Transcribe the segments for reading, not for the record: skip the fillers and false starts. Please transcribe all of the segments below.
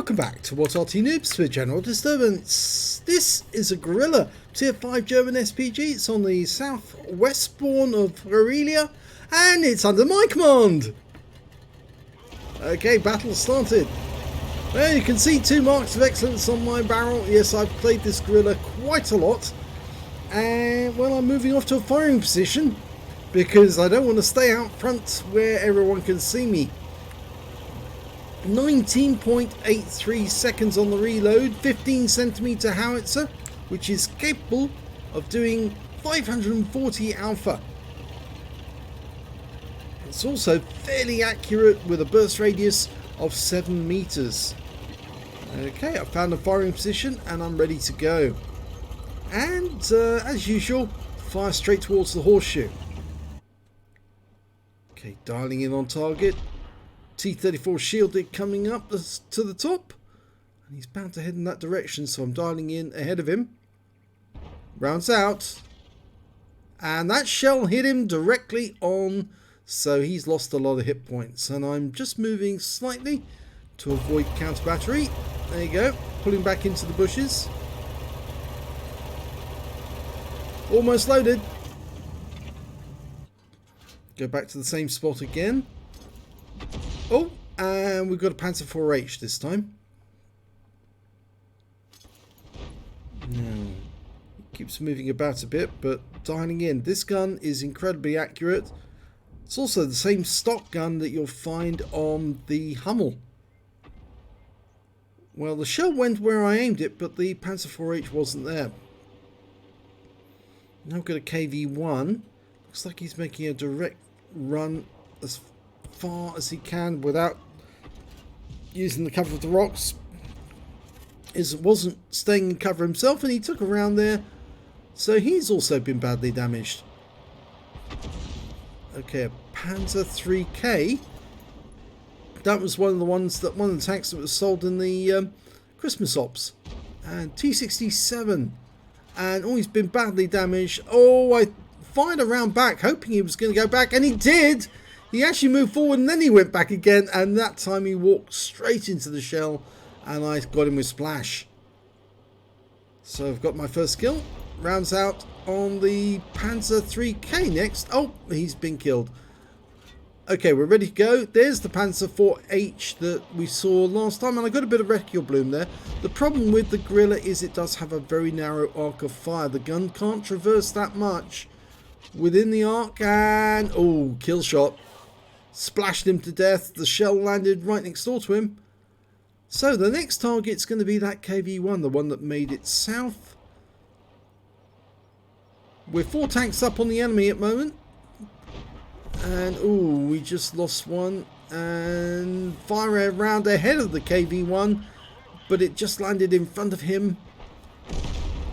Welcome back to What Arty Noobs for General Disturbance. This is a Grille Tier 5 German SPG. It's on the southwest spawn of Karelia and it's under my command. Okay, battle started. Well, you can see 2 marks of excellence on my barrel. Yes, I've played this Grille quite a lot. And well, I'm moving off to a firing position because I don't want to stay out front where everyone can see me. 19.83 seconds on the reload, 15cm howitzer, which is capable of doing 540 alpha. It's also fairly accurate with a burst radius of 7 meters. Okay, I found a firing position and I'm ready to go. And as usual, fire straight towards the horseshoe. Okay, dialing in on target. T-34 shielded coming up to the top, and he's bound to head in that direction, so I'm dialing in ahead of him. Rounds out, and that shell hit him directly on, so he's lost a lot of hit points, and I'm just moving slightly to avoid counter battery. There you go, pulling back into the bushes. Almost loaded. Go back to the same spot again. Oh, and we've got a Panzer IV-H this time. No, it keeps moving about a bit, but dialing in. This gun is incredibly accurate. It's also the same stock gun that you'll find on the Hummel. Well, the shell went where I aimed it, but the Panzer IV-H wasn't there. Now I've got a KV-1. Looks like he's making a direct run as far as he can without using the cover of the rocks. He wasn't staying in cover himself, and he took a round there, so he's also been badly damaged. Okay, a Panzer III-K. That was one of the tanks that was sold in the Christmas ops. And T-67, and oh, he's been badly damaged. Oh, I fired a round back hoping he was going to go back, and he did. He actually moved forward and then he went back again, and that time he walked straight into the shell and I got him with splash. So I've got my first kill. Rounds out on the Panzer III-K next. Oh, he's been killed. Okay, we're ready to go. There's the Panzer IV-H that we saw last time, and I got a bit of reticule bloom there. The problem with the Grille is it does have a very narrow arc of fire. The gun can't traverse that much within the arc, and oh, kill shot. Splashed him to death. The shell landed right next door to him. So the next target's going to be that KV-1, the one that made it south. We're 4 tanks up on the enemy at the moment. And oh, we just lost one. And fire a round ahead of the KV-1, but it just landed in front of him.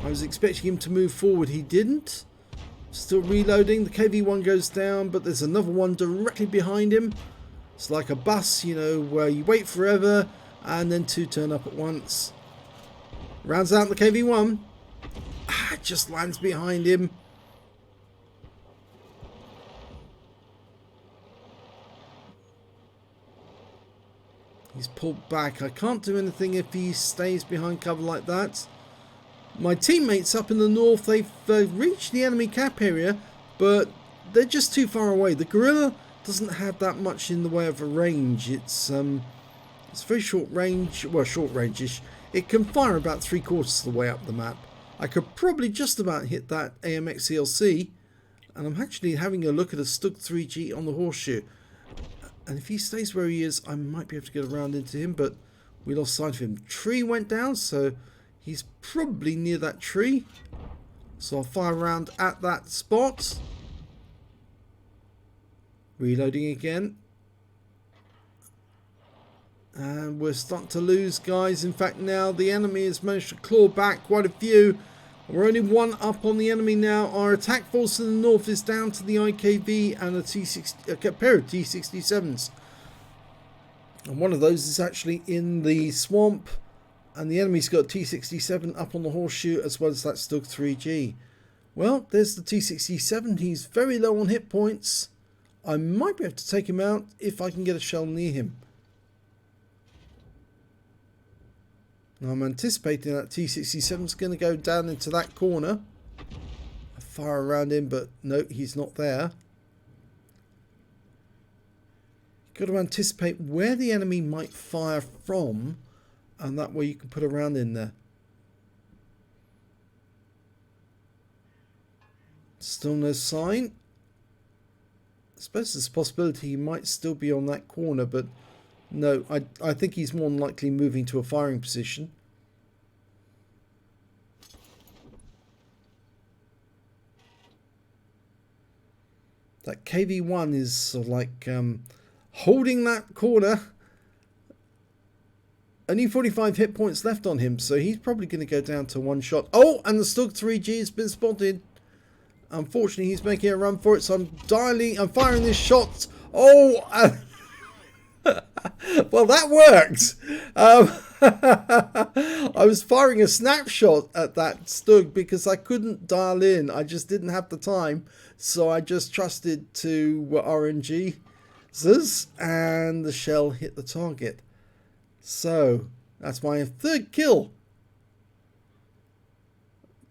I was expecting him to move forward. He didn't. Still reloading. The KV-1 goes down, but there's another one directly behind him. It's like a bus, you know, where you wait forever and then 2 turn up at once. Rounds out the KV-1. It just lands behind him. He's pulled back. I can't do anything if he stays behind cover like that. My teammates up in the north, they've reached the enemy cap area, but they're just too far away. The Grille doesn't have that much in the way of a range. It's very short range, well, short range-ish. It can fire about 3/4 of the way up the map. I could probably just about hit that AMX CLC, and I'm actually having a look at a Stug 3G on the horseshoe. And if he stays where he is, I might be able to get around into him, but we lost sight of him. Tree went down, so he's probably near that tree. So I'll fire around at that spot. Reloading again. And we're starting to lose guys. In fact, now the enemy has managed to claw back quite a few. We're only 1 up on the enemy now. Our attack force in the north is down to the IKV and a pair of T-67s. And one of those is actually in the swamp. And the enemy's got T-67 up on the horseshoe as well as that Stug 3G. Well, there's the T-67. He's very low on hit points. I might be able to take him out if I can get a shell near him. Now I'm anticipating that T67 is going to go down into that corner. I fire around him, but no, he's not there. You've got to anticipate where the enemy might fire from, and that way you can put a round in there. Still no sign. I suppose there's a possibility he might still be on that corner, but no, I think he's more than likely moving to a firing position. That KV-1 is sort of like holding that corner. Only 45 hit points left on him, so he's probably going to go down to one shot. Oh, and the Stug 3G has been spotted. Unfortunately, he's making a run for it, so I'm firing this shot. Oh, well, that worked. I was firing a snapshot at that Stug because I couldn't dial in. I just didn't have the time, so I just trusted to RNG, and the shell hit the target. So that's my third kill.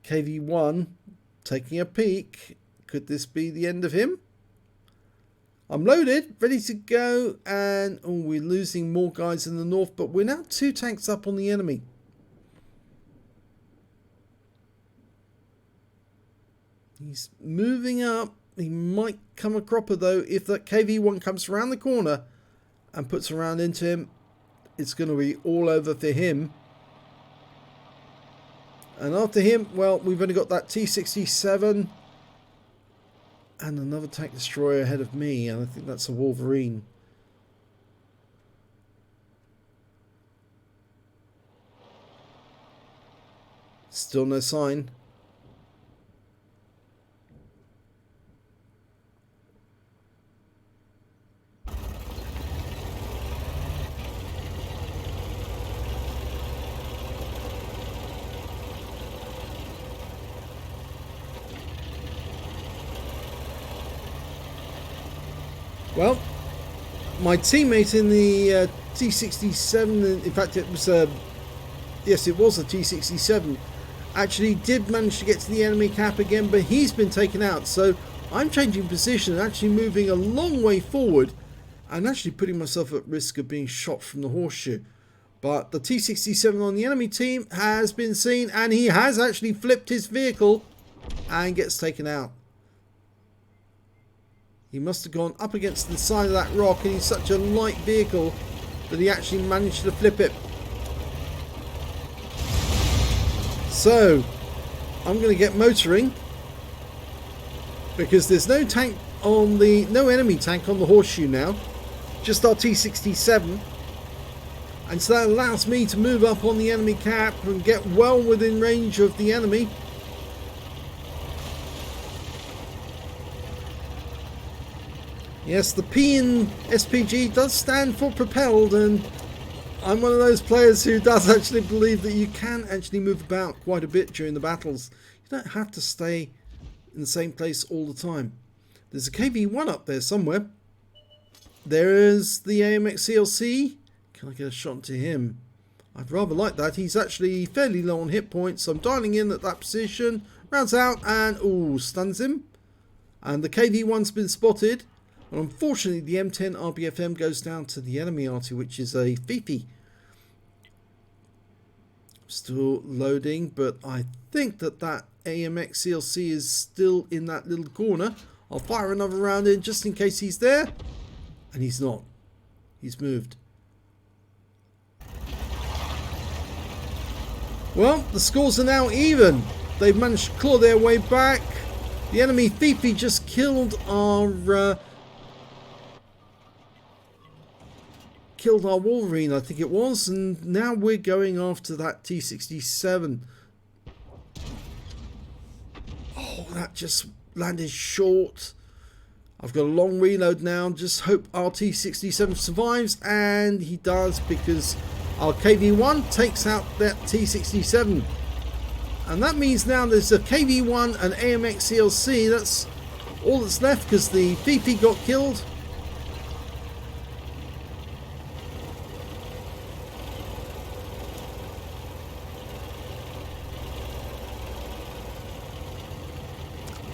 KV-1 taking a peek. Could this be the end of him? I'm loaded, ready to go, and oh, we're losing more guys in the north, but we're now 2 tanks up on the enemy. He's moving up. He might come a cropper though. If that KV-1 comes around the corner and puts a round into him, it's going to be all over for him. And after him, well, we've only got that T67 and another tank destroyer ahead of me, and I think that's a Wolverine. Still no sign. Well, my teammate in the T67, in fact it was yes, it was a T67, actually did manage to get to the enemy cap again, but he's been taken out. So I'm changing position and actually moving a long way forward and actually putting myself at risk of being shot from the horseshoe. But the T67 on the enemy team has been seen, and he has actually flipped his vehicle and gets taken out. He must have gone up against the side of that rock, and he's such a light vehicle that he actually managed to flip it. So I'm going to get motoring because there's no tank on no enemy tank on the horseshoe now, just our T67, and so that allows me to move up on the enemy cap and get well within range of the enemy. Yes, the P in SPG does stand for propelled, and I'm one of those players who does actually believe that you can actually move about quite a bit during the battles. You don't have to stay in the same place all the time. There's a KV-1 up there somewhere. There is the AMX CLC. Can I get a shot to him? I'd rather like that. He's actually fairly low on hit points, so I'm dialing in at that position. Rounds out and ooh, stuns him. And the KV-1's been spotted. And unfortunately, the M10 RBFM goes down to the enemy Arty, which is a Fifi. Still loading, but I think that AMX CLC is still in that little corner. I'll fire another round in just in case he's there. And he's not. He's moved. Well, the scores are now even. They've managed to claw their way back. The enemy Fifi just killed our Wolverine, I think it was, and now we're going after that T67. Oh, that just landed short. I've got a long reload now. Just hope our T67 survives, and he does, because our KV-1 takes out that T67. And that means now there's a KV-1 and AMX CLC. That's all that's left because the Fifi got killed.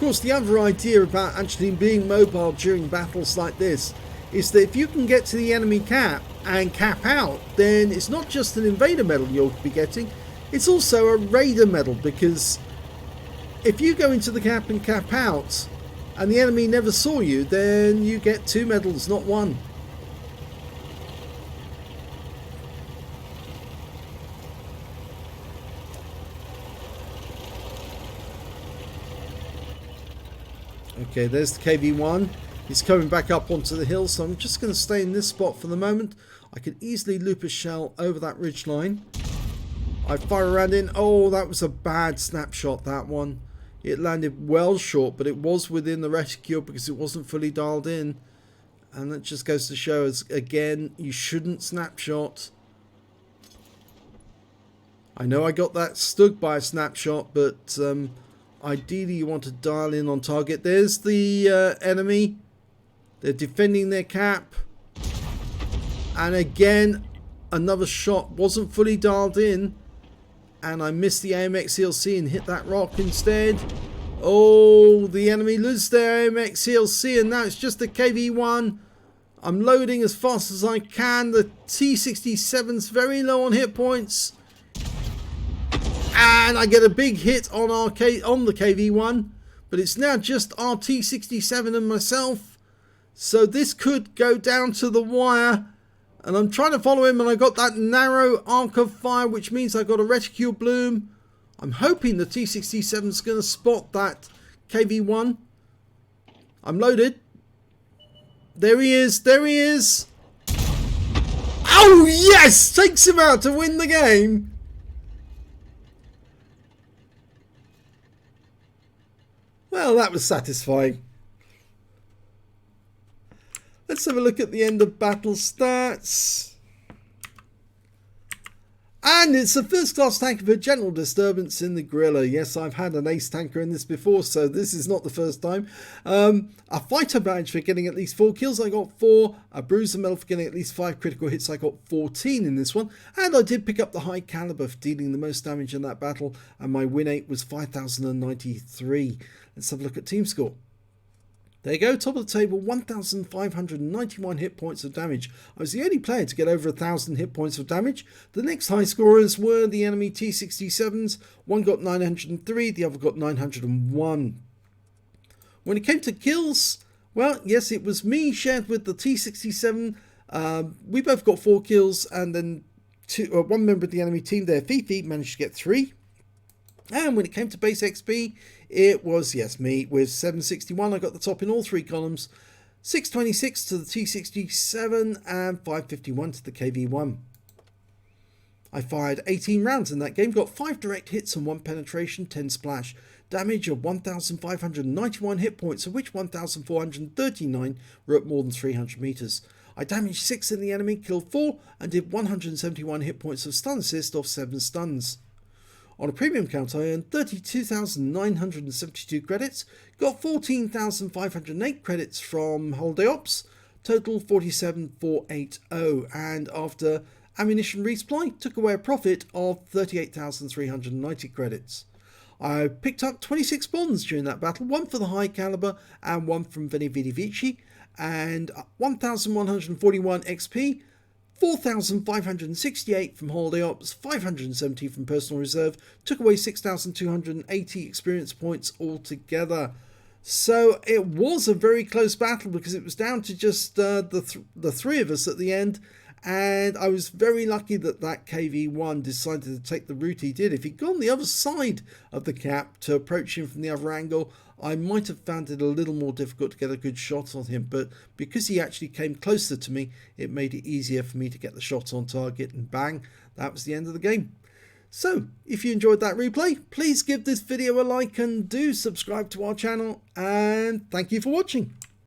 course, the other idea about actually being mobile during battles like this is that if you can get to the enemy cap and cap out, then it's not just an invader medal you'll be getting, it's also a raider medal, because if you go into the cap and cap out and the enemy never saw you, then you get 2 medals, not 1. Okay, there's the KV-1. He's coming back up onto the hill, so I'm just going to stay in this spot for the moment. I could easily loop a shell over that ridge line. I fire around in. Oh, that was a bad snapshot, that one. It landed well short, but it was within the reticule because it wasn't fully dialed in. And that just goes to show us, again, you shouldn't snapshot. I know I got that stuck by a snapshot, but ideally you want to dial in on target. There's the enemy. They're defending their cap. And again, another shot wasn't fully dialed in. And I missed the AMX CLC and hit that rock instead. Oh, the enemy loses their AMX CLC, and now it's just the KV-1. I'm loading as fast as I can. The T67's very low on hit points. And I get a big hit on the KV-1. But it's now just our T67 and myself. So this could go down to the wire. And I'm trying to follow him, and I got that narrow arc of fire, which means I got a reticule bloom. I'm hoping the T67 is going to spot that KV-1. I'm loaded. There he is. There he is. Oh, yes! Takes him out to win the game. Well, that was satisfying. Let's have a look at the end of battle stats. And it's a first class tanker for general disturbance in the Grille. Yes, I've had an ace tanker in this before, so this is not the first time. A fighter badge for getting at least 4 kills, I got 4. A bruiser medal for getting at least 5 critical hits, I got 14 in this one. And I did pick up the high caliber for dealing the most damage in that battle, and my win rate was 5,093. Let's have a look at team score. There you go, top of the table, 1,591 hit points of damage. I was the only player to get over 1,000 hit points of damage. The next high scorers were the enemy T67s. One got 903, the other got 901. When it came to kills, well, yes, it was me shared with the T67. We both got 4 kills, and then one member of the enemy team there, Fifi, managed to get 3. And when it came to base XP, it was, yes, me with 761. I got the top in all 3 columns. 626 to the T67 and 551 to the KV-1. I fired 18 rounds in that game, got 5 direct hits and 1 penetration, 10 splash. Damage of 1,591 hit points, of which 1,439 were at more than 300 meters. I damaged 6 in the enemy, killed 4, and did 171 hit points of stun assist off 7 stuns. On a premium count, I earned 32,972 credits, got 14,508 credits from holiday ops, total 47,480, and after ammunition resupply, took away a profit of 38,390 credits. I picked up 26 bonds during that battle, 1 for the high caliber and 1 from Veni Vidi Vici, and 1,141 XP, 4,568 from holiday ops, 570 from personal reserve, took away 6,280 experience points altogether. So it was a very close battle because it was down to just the 3 of us at the end, and I was very lucky that that KV-1 decided to take the route he did. If he'd gone the other side of the cap to approach him from the other angle, I might have found it a little more difficult to get a good shot on him, but because he actually came closer to me, it made it easier for me to get the shot on target, and bang, that was the end of the game. So, if you enjoyed that replay, please give this video a like and do subscribe to our channel, and thank you for watching.